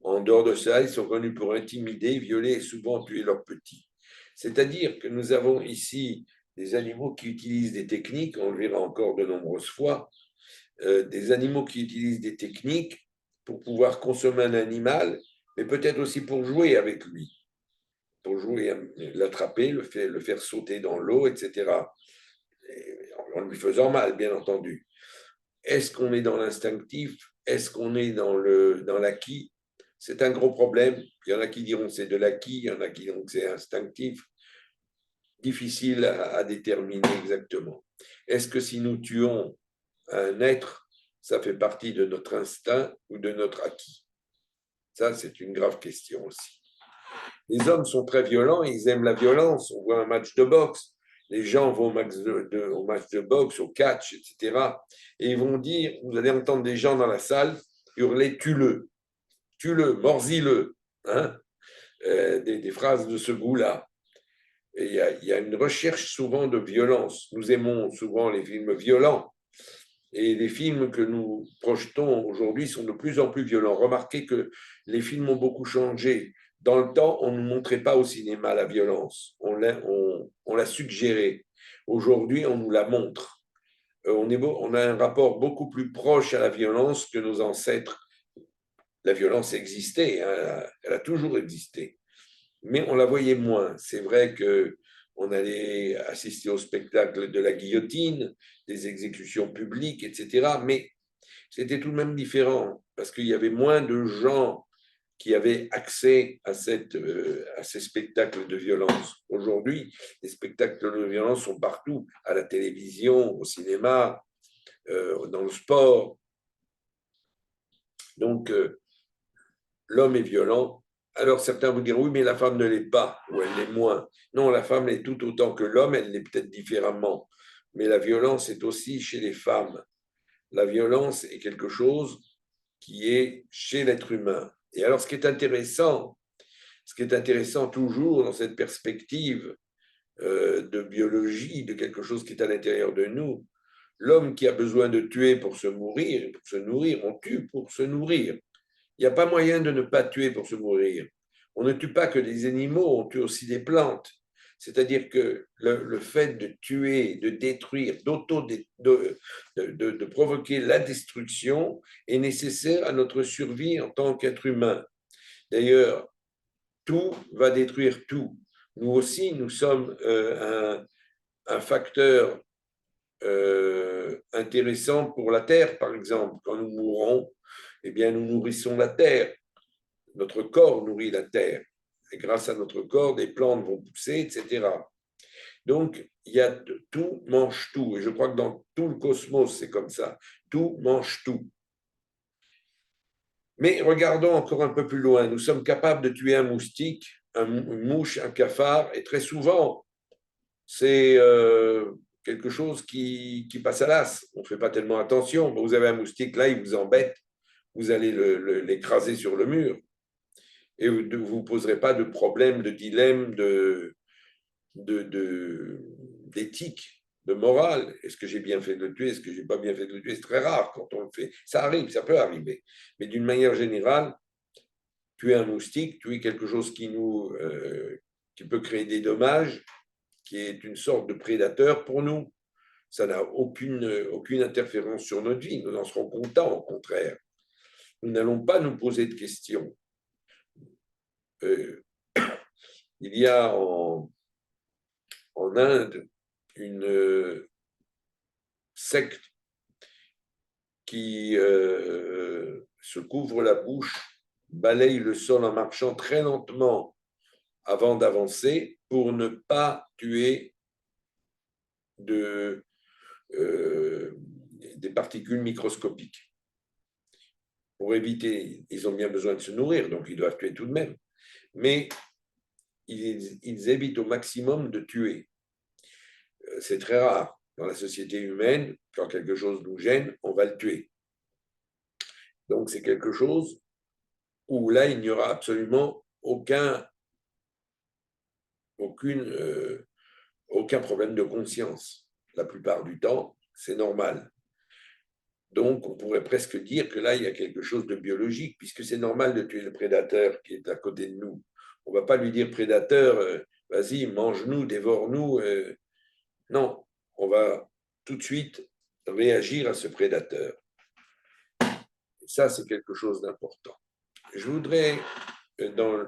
En dehors de ça, ils sont connus pour intimider, violer et souvent tuer leurs petits. C'est-à-dire que nous avons ici des animaux qui utilisent des techniques, on le verra encore de nombreuses fois, des animaux qui utilisent des techniques pour pouvoir consommer un animal, mais peut-être aussi pour jouer avec lui, pour jouer, l'attraper, le faire sauter dans l'eau, etc. En lui faisant mal, bien entendu. Est-ce qu'on est dans l'instinctif? Est-ce qu'on est dans l'acquis? C'est un gros problème. Il y en a qui diront que c'est de l'acquis, il y en a qui diront que c'est instinctif. Difficile à déterminer exactement. Est-ce que si nous tuons un être, ça fait partie de notre instinct ou de notre acquis? Ça, c'est une grave question aussi. Les hommes sont très violents, ils aiment la violence. On voit un match de boxe, les gens vont au match de boxe, au catch, etc. Et ils vont dire, vous allez entendre des gens dans la salle hurler tue-le, mords-le, hein, des phrases de ce goût-là. Et il y a une recherche souvent de violence. Nous aimons souvent les films violents. Et les films que nous projetons aujourd'hui sont de plus en plus violents. Remarquez que les films ont beaucoup changé. Dans le temps, on ne montrait pas au cinéma la violence. On l'a suggérée. Aujourd'hui, on nous la montre. On a un rapport beaucoup plus proche à la violence que nos ancêtres. La violence existait, hein, elle a toujours existé, mais on la voyait moins. C'est vrai que on allait assister au spectacle de la guillotine, des exécutions publiques, etc. Mais c'était tout de même différent, parce qu'il y avait moins de gens qui avaient accès à ces spectacles de violence. Aujourd'hui, les spectacles de violence sont partout, à la télévision, au cinéma, dans le sport. Donc, l'homme est violent. Alors certains vous diront, oui, mais la femme ne l'est pas, ou elle l'est moins. Non, la femme l'est tout autant que l'homme, elle l'est peut-être différemment. Mais la violence est aussi chez les femmes. La violence est quelque chose qui est chez l'être humain. Et alors, ce qui est intéressant toujours dans cette perspective de biologie, de quelque chose qui est à l'intérieur de nous, l'homme qui a besoin de tuer pour se nourrir, on tue pour se nourrir. Il n'y a pas moyen de ne pas tuer pour se nourrir. On ne tue pas que des animaux, on tue aussi des plantes. C'est-à-dire que le fait de tuer, de détruire, de provoquer la destruction est nécessaire à notre survie en tant qu'être humain. D'ailleurs, tout va détruire tout. Nous aussi, nous sommes un facteur intéressant pour la Terre, par exemple. Quand nous mourrons, eh bien, nous nourrissons la Terre. Notre corps nourrit la Terre. Et grâce à notre corps, des plantes vont pousser, etc. Donc, il y a tout mange tout. Et je crois que dans tout le cosmos, c'est comme ça. Tout mange tout. Mais regardons encore un peu plus loin. Nous sommes capables de tuer un moustique, une mouche, un cafard, et très souvent, c'est quelque chose qui passe à l'as. On ne fait pas tellement attention. Vous avez un moustique, là, il vous embête. Vous allez l'écraser sur le mur. Et vous ne vous poserez pas de problème, de dilemme, d'éthique, de morale. Est-ce que j'ai bien fait de le tuer? Est-ce que je n'ai pas bien fait de le tuer? C'est très rare quand on le fait. Ça arrive, ça peut arriver. Mais d'une manière générale, tuer un moustique, tuer quelque chose qui peut créer des dommages, qui est une sorte de prédateur pour nous, ça n'a aucune interférence sur notre vie. Nous en serons contents, au contraire. Nous n'allons pas nous poser de questions. Il y a en Inde une secte qui se couvre la bouche, balaye le sol en marchant très lentement avant d'avancer pour ne pas tuer des particules microscopiques. Pour éviter, ils ont bien besoin de se nourrir, donc ils doivent tuer tout de même. Mais ils évitent au maximum de tuer. C'est très rare. Dans la société humaine, quand quelque chose nous gêne, on va le tuer. Donc c'est quelque chose où là, il n'y aura absolument aucun problème de conscience. La plupart du temps, c'est normal. Donc, on pourrait presque dire que là, il y a quelque chose de biologique, puisque c'est normal de tuer le prédateur qui est à côté de nous. On ne va pas lui dire, prédateur, vas-y, mange-nous, dévore-nous. Non, on va tout de suite réagir à ce prédateur. Ça, c'est quelque chose d'important. Je voudrais, dans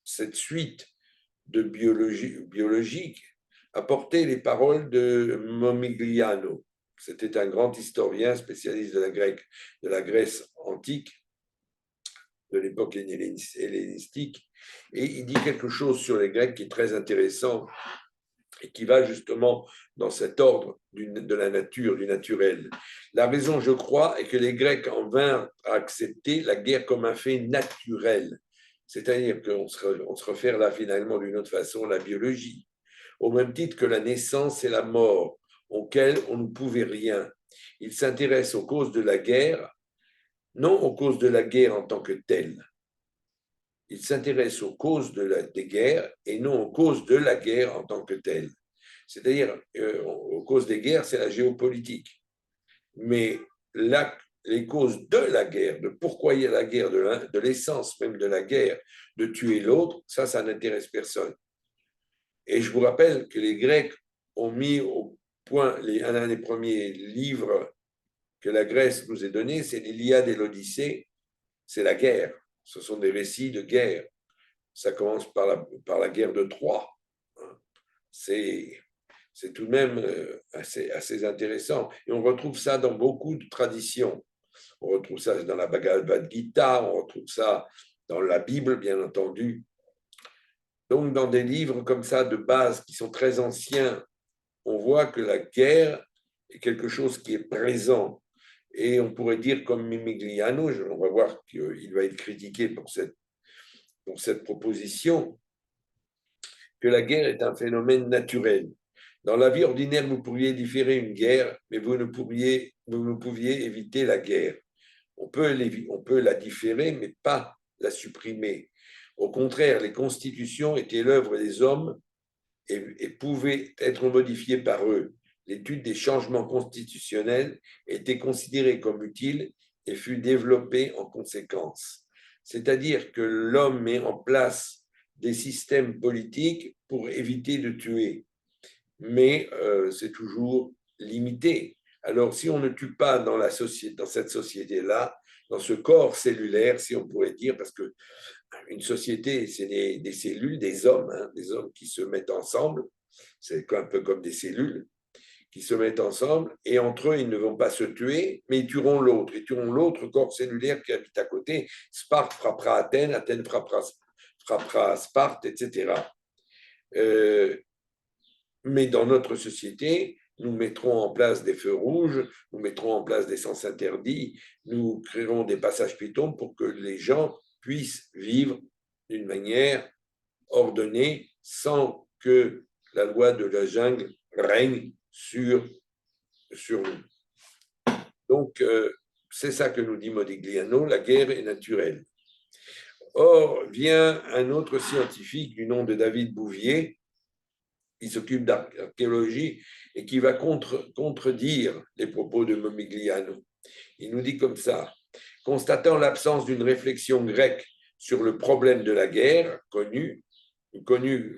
cette suite de biologique, apporter les paroles de Momigliano. C'était un grand historien spécialiste de la Grèce antique, de l'époque hellénistique, et il dit quelque chose sur les Grecs qui est très intéressant et qui va justement dans cet ordre de la nature, du naturel. La raison, je crois, est que les Grecs en vinrent à accepter la guerre comme un fait naturel. C'est-à-dire qu'on se réfère là finalement d'une autre façon à la biologie, au même titre que la naissance et la mort, auxquelles on ne pouvait rien. Ils s'intéressent aux causes de la guerre, non aux causes de la guerre en tant que telle. Ils s'intéressent aux causes des guerres et non aux causes de la guerre en tant que telle. C'est-à-dire, aux causes des guerres, c'est la géopolitique. Mais les causes de la guerre, de pourquoi il y a la guerre, de l'essence même de la guerre, de tuer l'autre, ça n'intéresse personne. Et je vous rappelle que les Grecs ont mis au point un des premiers livres que la Grèce nous ait donné, c'est l'Iliade et l'Odyssée, c'est la guerre. Ce sont des récits de guerre. Ça commence par la guerre de Troie. C'est tout de même assez intéressant. Et on retrouve ça dans beaucoup de traditions. On retrouve ça dans la Bhagavad Gita, on retrouve ça dans la Bible, bien entendu. Donc, dans des livres comme ça de base qui sont très anciens, on voit que la guerre est quelque chose qui est présent. Et on pourrait dire, comme Mimigliano, on va voir qu'il va être critiqué pour cette proposition, que la guerre est un phénomène naturel. Dans la vie ordinaire, vous pourriez différer une guerre, mais vous ne pouviez éviter la guerre. On peut la différer, mais pas la supprimer. Au contraire, les constitutions étaient l'œuvre des hommes et pouvaient être modifiées par eux. L'étude des changements constitutionnels était considérée comme utile et fut développée en conséquence. C'est-à-dire que l'homme met en place des systèmes politiques pour éviter de tuer, mais c'est toujours limité. Alors, si on ne tue pas dans cette société-là, dans ce corps cellulaire, si on pourrait dire, parce que une société, c'est des cellules, des hommes qui se mettent ensemble, c'est un peu comme des cellules qui se mettent ensemble, et entre eux, ils ne vont pas se tuer, mais ils tueront l'autre. Ils tueront l'autre corps cellulaire qui habite à côté. Sparte frappera Athènes, Athènes frappera Sparte, etc. Mais dans notre société, nous mettrons en place des feux rouges, nous mettrons en place des sens interdits, nous créerons des passages piétons pour que les gens puissent vivre d'une manière ordonnée sans que la loi de la jungle règne sur nous. Donc, c'est ça que nous dit Modigliano, la guerre est naturelle. Or, vient un autre scientifique du nom de David Bouvier, qui s'occupe d'archéologie et qui va contredire les propos de Momigliano. Il nous dit comme ça: constatant l'absence d'une réflexion grecque sur le problème de la guerre connu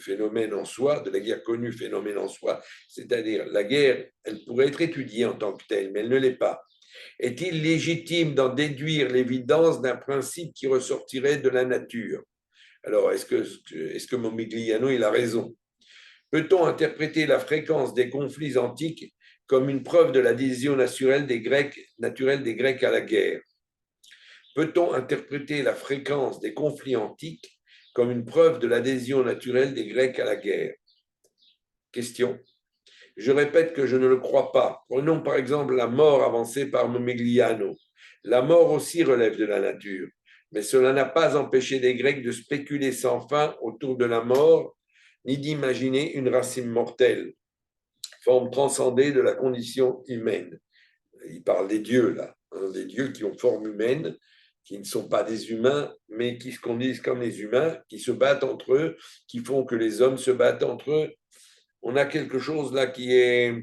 phénomène en soi, de la guerre connue phénomène en soi, c'est-à-dire la guerre, elle pourrait être étudiée en tant que telle, mais elle ne l'est pas. Est-il légitime d'en déduire l'évidence d'un principe qui ressortirait de la nature? Alors, est-ce que Momigliano il a raison? Peut-on interpréter la fréquence des conflits antiques comme une preuve de l'adhésion naturelle des Grecs à la guerre? Peut-on interpréter la fréquence des conflits antiques comme une preuve de l'adhésion naturelle des Grecs à la guerre? Question. Je répète que je ne le crois pas. Prenons par exemple la mort avancée par Momigliano. La mort aussi relève de la nature, mais cela n'a pas empêché les Grecs de spéculer sans fin autour de la mort, ni d'imaginer une racine mortelle, forme transcendée de la condition humaine. Il parle des dieux, là, des dieux qui ont forme humaine, qui ne sont pas des humains, mais qui se conduisent comme les humains, qui se battent entre eux, qui font que les hommes se battent entre eux. On a quelque chose là qui est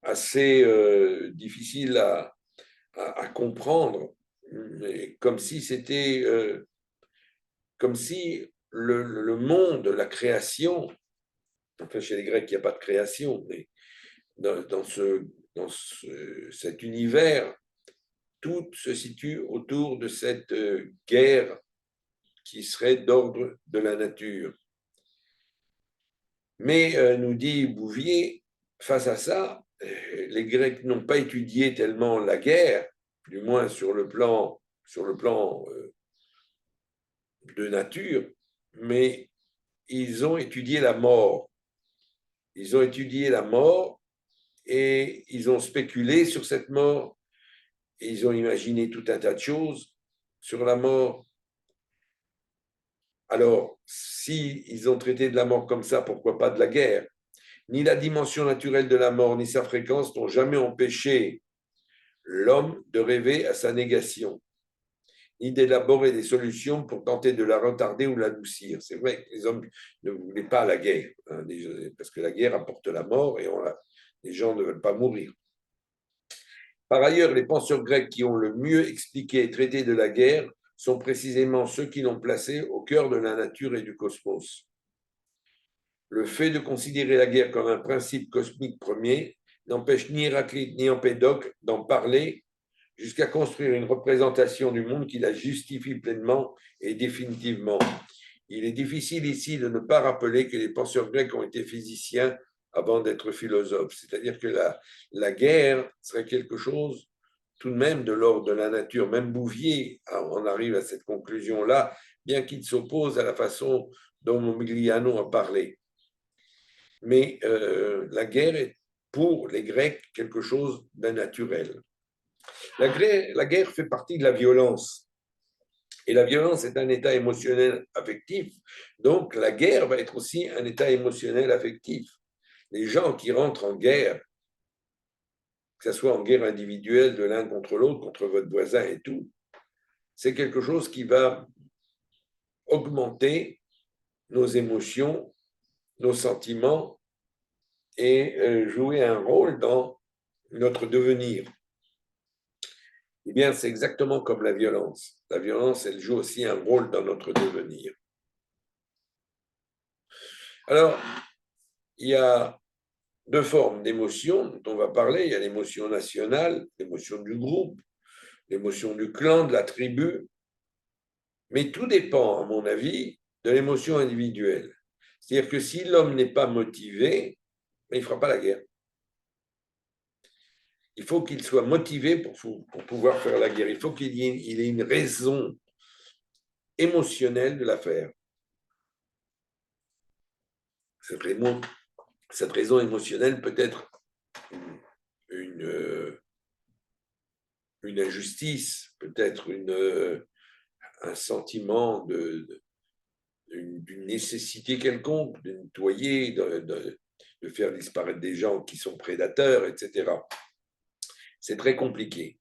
assez difficile à comprendre, comme si c'était, comme si le monde, la création, enfin chez les Grecs il n'y a pas de création, mais dans dans cet univers, tout se situe autour de cette guerre qui serait d'ordre de la nature. Mais, nous dit Bouvier, face à ça, les Grecs n'ont pas étudié tellement la guerre, du moins sur le plan de nature, mais ils ont étudié la mort. Ils ont étudié la mort et ils ont spéculé sur cette mort. Et ils ont imaginé tout un tas de choses sur la mort. Alors, si ils ont traité de la mort comme ça, pourquoi pas de la guerre? Ni la dimension naturelle de la mort, ni sa fréquence n'ont jamais empêché l'homme de rêver à sa négation, ni d'élaborer des solutions pour tenter de la retarder ou l'adoucir. C'est vrai que les hommes ne voulaient pas la guerre, hein, parce que la guerre apporte la mort et les gens ne veulent pas mourir. Par ailleurs, les penseurs grecs qui ont le mieux expliqué et traité de la guerre sont précisément ceux qui l'ont placée au cœur de la nature et du cosmos. Le fait de considérer la guerre comme un principe cosmique premier n'empêche ni Héraclite ni Empédocle d'en parler jusqu'à construire une représentation du monde qui la justifie pleinement et définitivement. Il est difficile ici de ne pas rappeler que les penseurs grecs ont été physiciens avant d'être philosophes. C'est-à-dire que la guerre serait quelque chose tout de même de l'ordre de la nature. Même Bouvier en arrive à cette conclusion-là, bien qu'il s'oppose à la façon dont Momigliano a parlé. Mais la guerre est pour les Grecs quelque chose de naturel. La guerre fait partie de la violence. Et la violence est un état émotionnel affectif. Donc la guerre va être aussi un état émotionnel affectif. Les gens qui rentrent en guerre, que ce soit en guerre individuelle de l'un contre l'autre, contre votre voisin et tout, c'est quelque chose qui va augmenter nos émotions, nos sentiments et jouer un rôle dans notre devenir. Eh bien, c'est exactement comme la violence. La violence, elle joue aussi un rôle dans notre devenir. Alors, il y a deux formes d'émotions dont on va parler. Il y a l'émotion nationale, l'émotion du groupe, l'émotion du clan, de la tribu. Mais tout dépend, à mon avis, de l'émotion individuelle. C'est-à-dire que si l'homme n'est pas motivé, il ne fera pas la guerre. Il faut qu'il soit motivé pour pouvoir faire la guerre. Il faut qu'il ait une raison émotionnelle de la faire. Cette raison émotionnelle peut être une injustice, peut-être un sentiment d'une nécessité quelconque de nettoyer, de faire disparaître des gens qui sont prédateurs, etc. C'est très compliqué.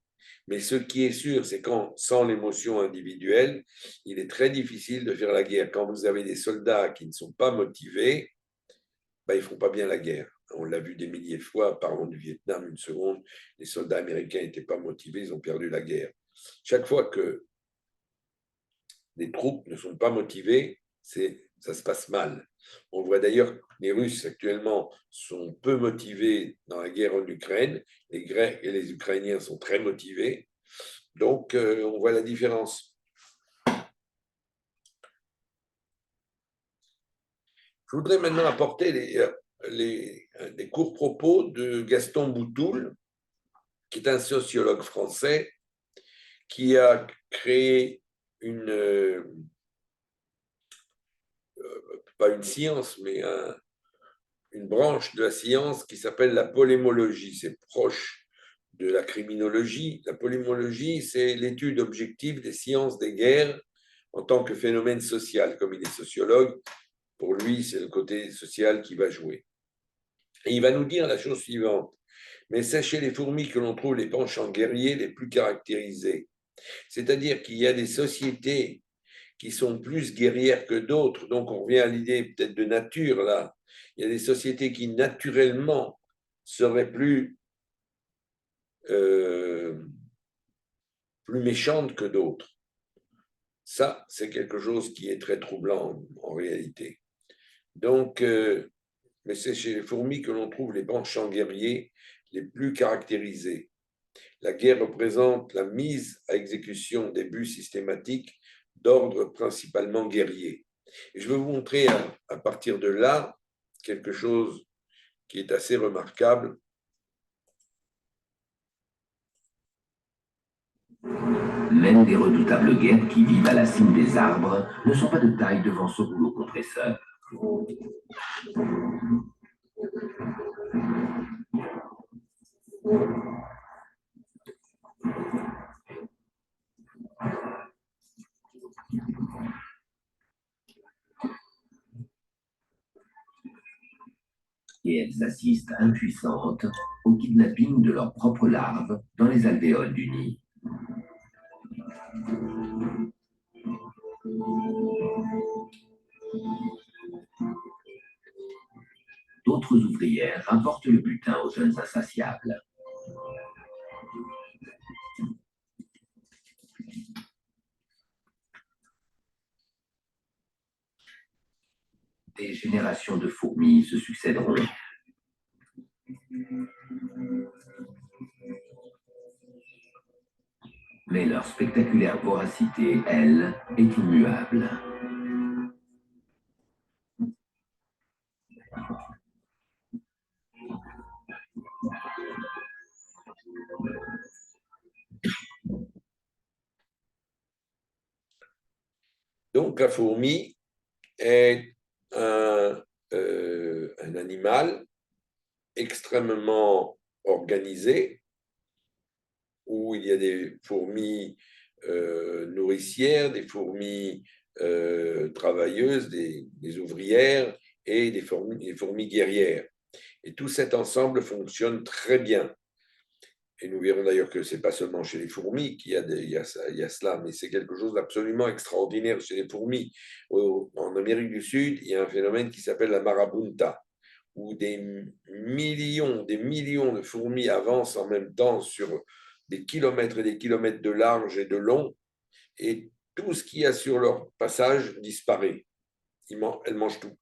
Mais ce qui est sûr, c'est qu'en sans l'émotion individuelle, il est très difficile de faire la guerre. Quand vous avez des soldats qui ne sont pas motivés, ils ne font pas bien la guerre. On l'a vu des milliers de fois, parlons du Vietnam une seconde, les soldats américains n'étaient pas motivés, ils ont perdu la guerre. Chaque fois que les troupes ne sont pas motivées, ça se passe mal. On voit d'ailleurs que les Russes actuellement sont peu motivés dans la guerre en Ukraine, les Grecs et les Ukrainiens sont très motivés, donc on voit la différence. Je voudrais maintenant apporter les courts propos de Gaston Boutoul, qui est un sociologue français qui a créé pas une science, mais une branche de la science qui s'appelle la polémologie. C'est proche de la criminologie. La polémologie, c'est l'étude objective des sciences des guerres en tant que phénomène social. Comme il est sociologue, pour lui, c'est le côté social qui va jouer. Et il va nous dire la chose suivante. Mais c'est chez les fourmis que l'on trouve les penchants guerriers les plus caractérisés. C'est-à-dire qu'il y a des sociétés qui sont plus guerrières que d'autres. Donc, on revient à l'idée peut-être de nature, là. Il y a des sociétés qui, naturellement, seraient plus méchantes que d'autres. Ça, c'est quelque chose qui est très troublant en réalité. Donc, mais c'est chez les fourmis que l'on trouve les penchants guerriers les plus caractérisées. La guerre représente la mise à exécution des buts systématiques d'ordre principalement guerrier. Et je vais vous montrer à partir de là quelque chose qui est assez remarquable. Même les redoutables guêpes qui vivent à la cime des arbres ne sont pas de taille devant ce rouleau compresseur. Et elles assistent impuissantes au kidnapping de leurs propres larves dans les alvéoles du nid. D'autres ouvrières rapportent le butin aux jeunes insatiables. Des générations de fourmis se succéderont. Mais leur spectaculaire voracité, elle, est immuable. Donc, la fourmi est un animal extrêmement organisé, où il y a des fourmis nourricières, des fourmis travailleuses, des ouvrières et des fourmis guerrières. Et tout cet ensemble fonctionne très bien. Et nous verrons d'ailleurs que ce n'est pas seulement chez les fourmis qu'il y a cela, mais c'est quelque chose d'absolument extraordinaire chez les fourmis. En Amérique du Sud, il y a un phénomène qui s'appelle la marabunta, où des millions de fourmis avancent en même temps sur des kilomètres et des kilomètres de large et de long, et tout ce qu'il y a sur leur passage disparaît. Elles mangent tout.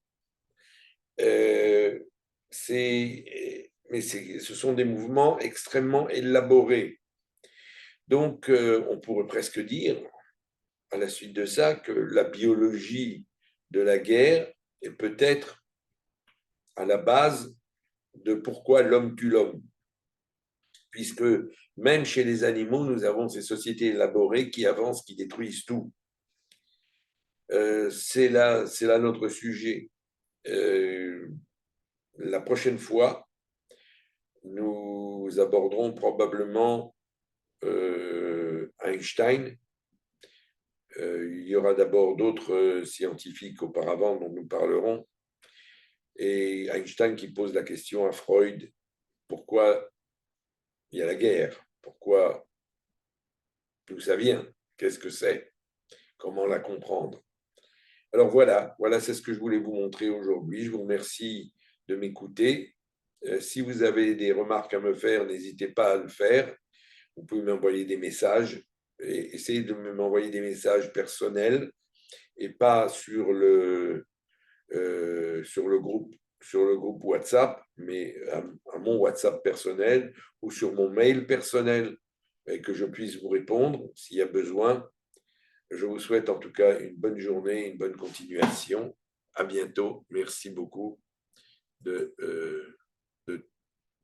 Mais ce sont des mouvements extrêmement élaborés. Donc, on pourrait presque dire, à la suite de ça, que la biologie de la guerre est peut-être à la base de pourquoi l'homme tue l'homme. Puisque même chez les animaux, nous avons ces sociétés élaborées qui avancent, qui détruisent tout. C'est là notre sujet. La prochaine fois, nous aborderons probablement Einstein. Il y aura d'abord d'autres scientifiques auparavant dont nous parlerons. Et Einstein qui pose la question à Freud, pourquoi il y a la guerre? Pourquoi? D'où ça vient? Qu'est-ce que c'est? Comment la comprendre? Alors voilà, c'est ce que je voulais vous montrer aujourd'hui. Je vous remercie de m'écouter. Si vous avez des remarques à me faire, n'hésitez pas à le faire. Vous pouvez m'envoyer des messages. Et essayez de m'envoyer des messages personnels et pas sur le groupe WhatsApp, mais à mon WhatsApp personnel ou sur mon mail personnel, et que je puisse vous répondre s'il y a besoin. Je vous souhaite en tout cas une bonne journée, une bonne continuation. À bientôt. Merci beaucoup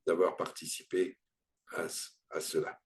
d'avoir participé à cela.